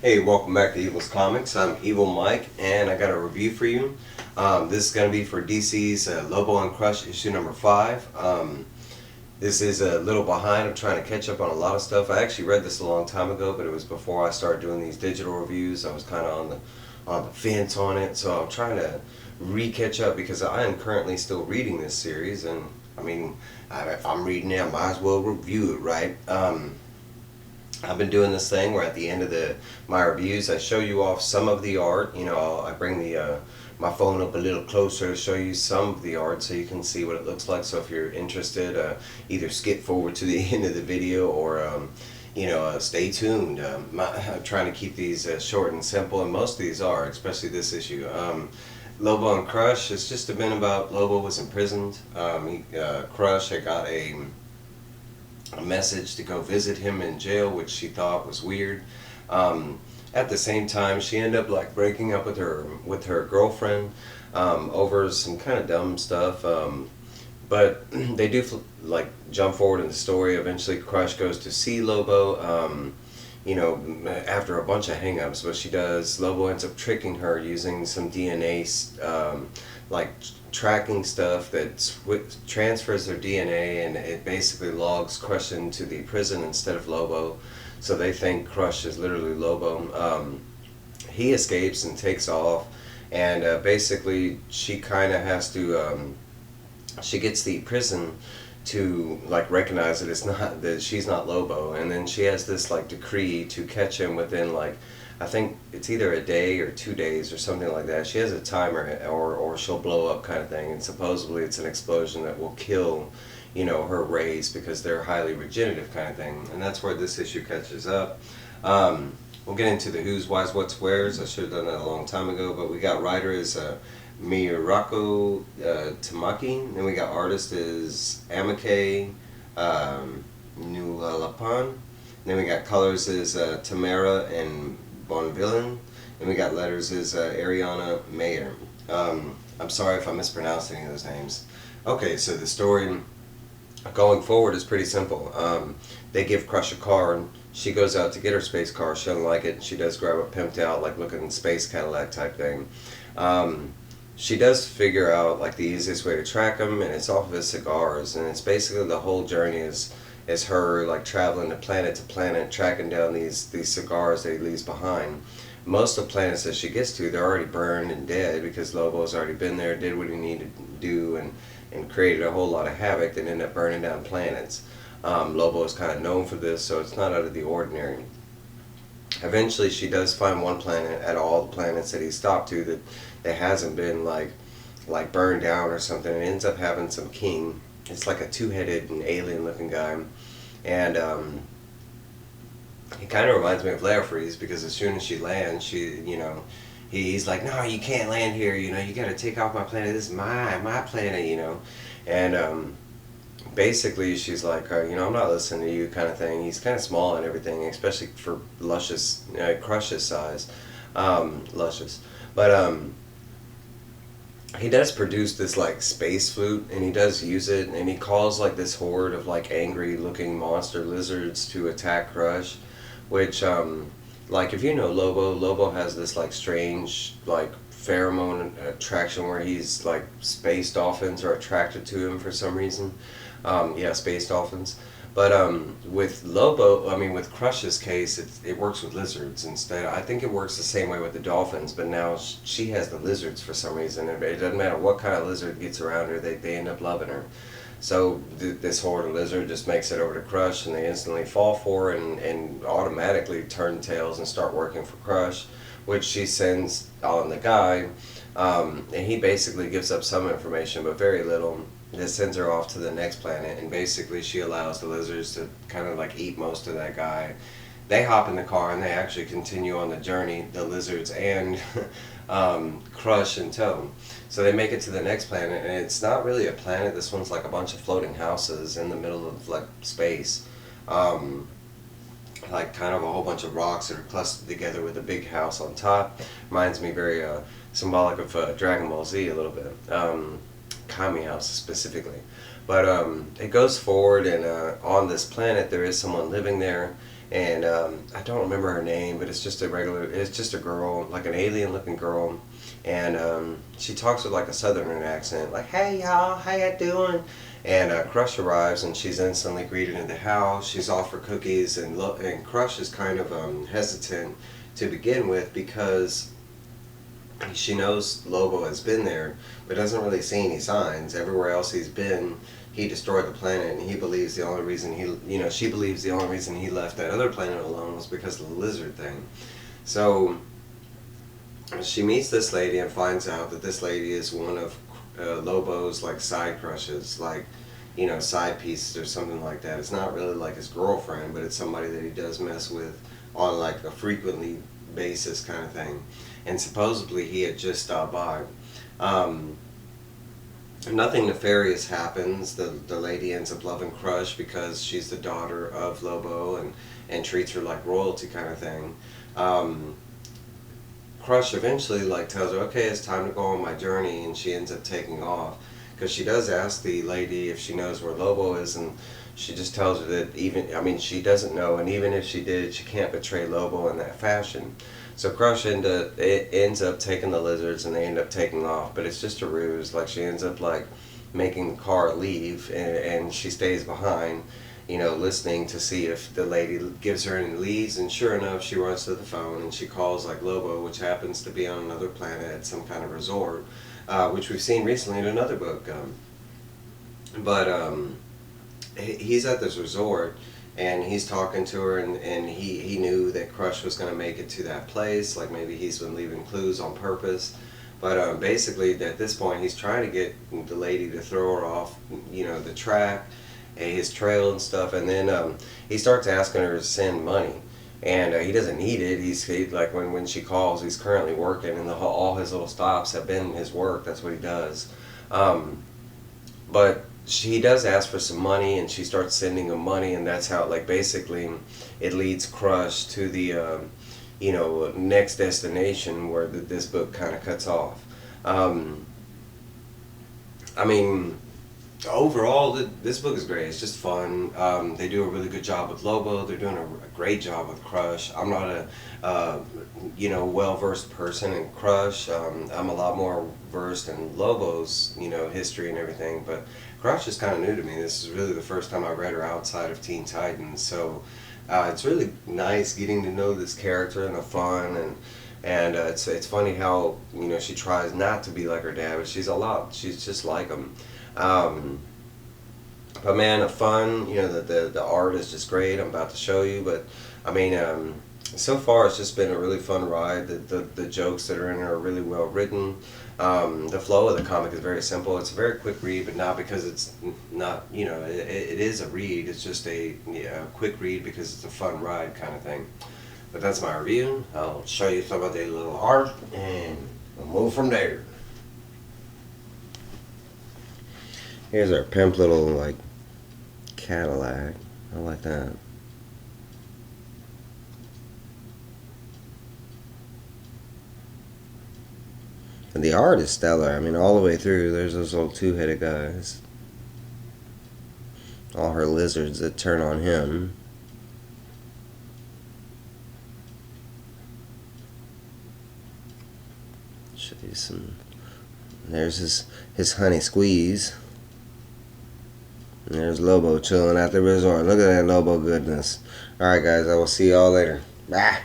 Hey, welcome back to Evil's Comics. I'm Evil Mike, and I got a review for you. This is going to be for DC's Lobo and Crush issue number 5. This is a little behind. I'm trying to catch up on a lot of stuff. I actually read this a long time ago, but it was before I started doing these digital reviews. I was kind of on the fence on it, so I'm trying to re-catch up because I am currently still reading this series, and I mean, if I'm reading it, I might as well review it, right? I've been doing this thing where at the end of my reviews, I show you off some of the art. You know, I bring the my phone up a little closer to show you some of the art so you can see what it looks like. So if you're interested, either skip forward to the end of the video or stay tuned. I'm trying to keep these short and simple, and most of these are, especially this issue. Lobo and Crush, it's just been about Lobo was imprisoned. Crush had got a message to go visit him in jail, which she thought was weird. At the same time, she ended up like breaking up with her girlfriend over some kind of dumb stuff. But they do like jump forward in the story. Eventually, Crush goes to see Lobo. After a bunch of hangups, what she does, Lobo ends up tricking her using some DNA, like tracking stuff that transfers their DNA, and it basically logs Crush into the prison instead of Lobo. So they think Crush is literally Lobo. He escapes and takes off, and basically she kind of has to. She gets the prison to like recognize that it's not that she's not Lobo, and then she has this like decree to catch him within like I think it's either a day or 2 days or something like that. She has a timer or she'll blow up kind of thing, and supposedly it's an explosion that will kill her rays because they're highly regenerative kind of thing, and that's where this issue catches up. We'll get into the who's, why's, what's, where's. I should have done that a long time ago, but we got writer is Mariko Tamaki, and we got artist is Amancay Nahuelpan, and then we got colors is Tamra and Bonvillian, and we got letters is Ariana, Maher. I'm sorry if I mispronounced any of those names. Okay, so the story going forward is pretty simple. They give Crush a car, and she goes out to get her space car. She doesn't like it. She does grab a pimped out, like looking space Cadillac type thing. She does figure out like the easiest way to track him, and it's off of his cigars, and it's basically the whole journey is her like traveling to planet, tracking down these cigars that he leaves behind. Most of the planets that she gets to, they're already burned and dead because Lobo's already been there, did what he needed to do, and created a whole lot of havoc that ended up burning down planets. Lobo is kind of known for this, so it's not out of the ordinary. Eventually, she does find one planet out of all the planets that he stopped to that hasn't been like burned down or something. It ends up having some king. It's like a two-headed and alien-looking guy, and he kind of reminds me of Freeze because as soon as she lands, he's like, no, you can't land here. You got to take off my planet. This is my planet. And basically she's like, I'm not listening to you kind of thing. He's kind of small and everything, especially for luscious, Crush's size, luscious. But he does produce this like space flute, and he does use it, and he calls like this horde of like angry looking monster lizards to attack Crush, which like if you know Lobo has this like strange like pheromone attraction where he's like space dolphins are attracted to him for some reason. Yeah, space dolphins. But with Crush's case, it works with lizards instead. I think it works the same way with the dolphins, but now she has the lizards for some reason. It doesn't matter what kind of lizard gets around her, they end up loving her. So this horde of lizard just makes it over to Crush, and they instantly fall for her and automatically turn tails and start working for Crush, which she sends on the guy, and he basically gives up some information, but very little. That sends her off to the next planet, and basically she allows the lizards to kind of like eat most of that guy. They hop in the car and they actually continue on the journey, the lizards and Crush in tow. So they make it to the next planet, and it's not really a planet. This one's like a bunch of floating houses in the middle of like space. Like kind of a whole bunch of rocks that are clustered together with a big house on top. Reminds me very symbolic of Dragon Ball Z a little bit. Kami House specifically. But it goes forward, and on this planet there is someone living there, and I don't remember her name, but it's just a girl, like an alien-looking girl, and she talks with like a southern accent, like, "Hey y'all, how ya doing?" And Crush arrives, and she's instantly greeted in the house. She's offered cookies, and Crush is kind of hesitant to begin with because she knows Lobo has been there, but doesn't really see any signs. Everywhere else he's been, he destroyed the planet, and he believes the only reason she believes the only reason he left that other planet alone was because of the lizard thing. So she meets this lady and finds out that this lady is one of Lobo's like side crushes, like, side pieces or something like that. It's not really like his girlfriend, but it's somebody that he does mess with on like a frequently basis kind of thing. And supposedly he had just stopped by. Nothing nefarious happens. The lady ends up loving Crush because she's the daughter of Lobo, and treats her like royalty kind of thing. Crush eventually like tells her, okay, it's time to go on my journey, and she ends up taking off because she does ask the lady if she knows where Lobo is, and she just tells her that she doesn't know, and even if she did, she can't betray Lobo in that fashion. So Crush ends up taking the lizards, and they end up taking off, but it's just a ruse. Like, she ends up like making the car leave, and she stays behind, listening to see if the lady gives her any leads, and sure enough, she runs to the phone and she calls like Lobo, which happens to be on another planet at some kind of resort, which we've seen recently in another book. He's at this resort, and he's talking to her, and he knew that Crush was going to make it to that place. Like, maybe he's been leaving clues on purpose. But basically, at this point, he's trying to get the lady to throw her off, the track, and his trail and stuff. And then he starts asking her to send money. And he doesn't need it. He's like, when she calls, he's currently working, and all his little stops have been his work. That's what he does. But he does ask for some money, and she starts sending him money, and that's how, like, basically it leads Crush to the next destination where this book kind of cuts off. Overall, this book is great. It's just fun. They do a really good job with Lobo. They're doing a great job with Crush. I'm not a well-versed person in Crush. I'm a lot more versed in Lobo's history and everything, but Crush is kind of new to me. This is really the first time I read her outside of Teen Titans, so it's really nice getting to know this character and the fun, and it's funny how she tries not to be like her dad, but she's just like him. But man, the fun, the art is just great. I'm about to show you, but so far it's just been a really fun ride. The jokes that are in there are really well written. The flow of the comic is very simple. It's a very quick read, but not because it's not, it is a read. It's just a quick read because it's a fun ride kind of thing. But that's my review. I'll show you some of the little art, and we'll move from there. Here's our pimp little, like, Cadillac. I like that. And the art is stellar. All the way through, there's those little two-headed guys. All her lizards that turn on him. Show you some. There's his honey squeeze. And there's Lobo chilling at the resort. Look at that Lobo goodness. Alright guys, I will see y'all later. Bye.